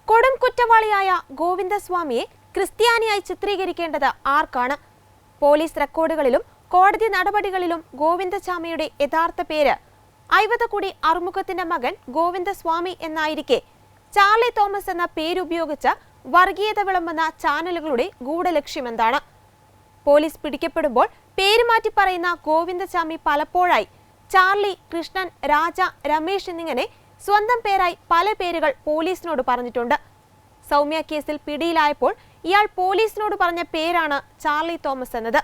കൊടും കുറ്റവാളിയായ ഗോവിന്ദസ്വാമിയെ ക്രിസ്ത്യാനിയായി ചിത്രീകരിക്കേണ്ടത് ആർക്കാണ്? പോലീസ് റെക്കോർഡുകളിലും കോടതി നടപടികളിലും ഗോവിന്ദചാമിയുടെ യഥാർത്ഥ പേര് ഐവതക്കുടി അറുമുഖത്തിന്റെ മകൻ ഗോവിന്ദസ്വാമി എന്നായിരിക്കെ ചാർലി തോമസ് എന്ന പേരുപയോഗിച്ച് വർഗീയത വിളമ്പുന്ന ചാനലുകളുടെ ഗൂഢലക്ഷ്യമെന്താണ്? പോലീസ് പിടിക്കപ്പെടുമ്പോൾ പേരുമാറ്റി പറയുന്ന ഗോവിന്ദചാമി പലപ്പോഴായി ചാർലി, കൃഷ്ണൻ, രാജ, രമേശ് എന്നിങ്ങനെ സ്വന്തം പേരായി പല പേരുകൾ പോലീസിനോട് പറഞ്ഞിട്ടുണ്ട്. സൗമ്യ കേസിൽ പിടിയിലായപ്പോൾ ഇയാൾ പോലീസിനോട് പറഞ്ഞ പേരാണ് ചാർലി തോമസ് എന്നത്.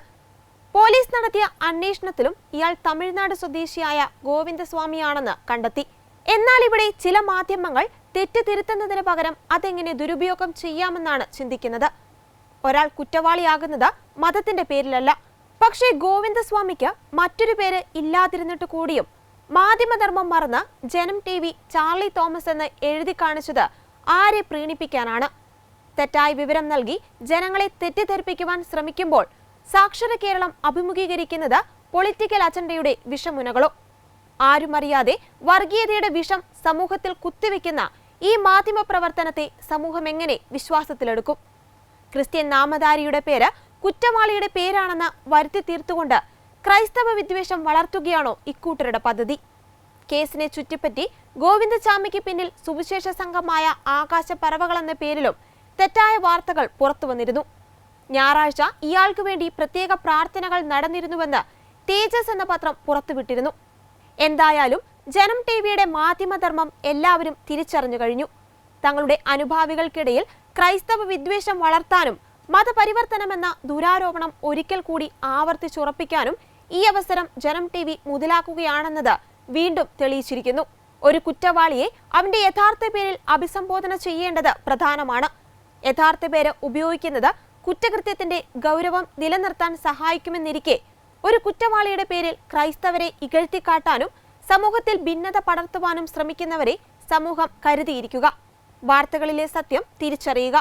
പോലീസ് നടത്തിയ അന്വേഷണത്തിലും ഇയാൾ തമിഴ്നാട് സ്വദേശിയായ ഗോവിന്ദസ്വാമിയാണെന്ന് കണ്ടെത്തി. എന്നാൽ ഇവിടെ ചില മാധ്യമങ്ങൾ തെറ്റ് തിരുത്തുന്നതിന് പകരം അതെങ്ങനെ ദുരുപയോഗം ചെയ്യാമെന്നാണ് ചിന്തിക്കുന്നത്. ഒരാൾ കുറ്റവാളിയാകുന്നത് മതത്തിന്റെ പേരിലല്ല. പക്ഷേ ഗോവിന്ദസ്വാമിക്ക് മറ്റൊരു പേര് ഇല്ലാതിരുന്നിട്ട് കൂടിയും മാധ്യമധർമ്മം മറന്ന് ജനം TV ചാർലി തോമസ് എന്ന് എഴുതി കാണിച്ചത് ആരെ പ്രീണിപ്പിക്കാനാണ്? തെറ്റായ വിവരം നൽകി ജനങ്ങളെ തെറ്റിദ്ധരിപ്പിക്കുവാൻ ശ്രമിക്കുമ്പോൾ സാക്ഷര കേരളം അഭിമുഖീകരിക്കുന്നത് പൊളിറ്റിക്കൽ അജണ്ടയുടെ വിഷമുനകളോ? ആരുമറിയാതെ വർഗീയതയുടെ വിഷം സമൂഹത്തിൽ കുത്തിവെക്കുന്ന ഈ മാധ്യമ പ്രവർത്തനത്തെ സമൂഹം എങ്ങനെ വിശ്വാസത്തിലെടുക്കും? ക്രിസ്ത്യൻ നാമധാരിയുടെ പേര് കുറ്റവാളിയുടെ പേരാണെന്ന് വരുത്തി തീർത്തുകൊണ്ട് ക്രൈസ്തവ വിദ്വേഷം വളർത്തുകയാണോ ഇക്കൂട്ടരുടെ പദ്ധതി? കേസിനെ ചുറ്റിപ്പറ്റി ഗോവിന്ദചാമിക്ക് പിന്നിൽ സുവിശേഷ സംഘമായ ആകാശപ്പറവകൾ എന്ന പേരിലും തെറ്റായ വാർത്തകൾ പുറത്തുവന്നിരുന്നു. ഞായറാഴ്ച ഇയാൾക്ക് വേണ്ടി പ്രത്യേക പ്രാർത്ഥനകൾ നടന്നിരുന്നുവെന്ന് തേജസ് എന്ന പത്രം പുറത്തുവിട്ടിരുന്നു. എന്തായാലും ജനം TVയുടെ മാധ്യമധർമ്മം എല്ലാവരും തിരിച്ചറിഞ്ഞു കഴിഞ്ഞു. തങ്ങളുടെ അനുഭാവികൾക്കിടയിൽ ക്രൈസ്തവ വിദ്വേഷം വളർത്താനും മതപരിവർത്തനമെന്ന ദുരാരോപണം ഒരിക്കൽ കൂടി ആവർത്തിച്ചുറപ്പിക്കാനും ഈ അവസരം ജനം TV മുതലാക്കുകയാണെന്നത് വീണ്ടും തെളിയിച്ചിരിക്കുന്നു. ഒരു കുറ്റവാളിയെ അവന്റെ യഥാർത്ഥ പേരിൽ അഭിസംബോധന ചെയ്യേണ്ടത് പ്രധാനമാണ്. യഥാർത്ഥ പേര് ഉപയോഗിക്കുന്നത് കുറ്റകൃത്യത്തിന്റെ ഗൗരവം നിലനിർത്താൻ സഹായിക്കുമെന്നിരിക്കെ ഒരു കുറ്റവാളിയുടെ പേരിൽ ക്രൈസ്തവരെ ഇകഴ്ത്തിക്കാട്ടാനും സമൂഹത്തിൽ ഭിന്നത പടർത്തുവാനും ശ്രമിക്കുന്നവരെ സമൂഹം കരുതിയിരിക്കുക. വാർത്തകളിലെ സത്യം തിരിച്ചറിയുക.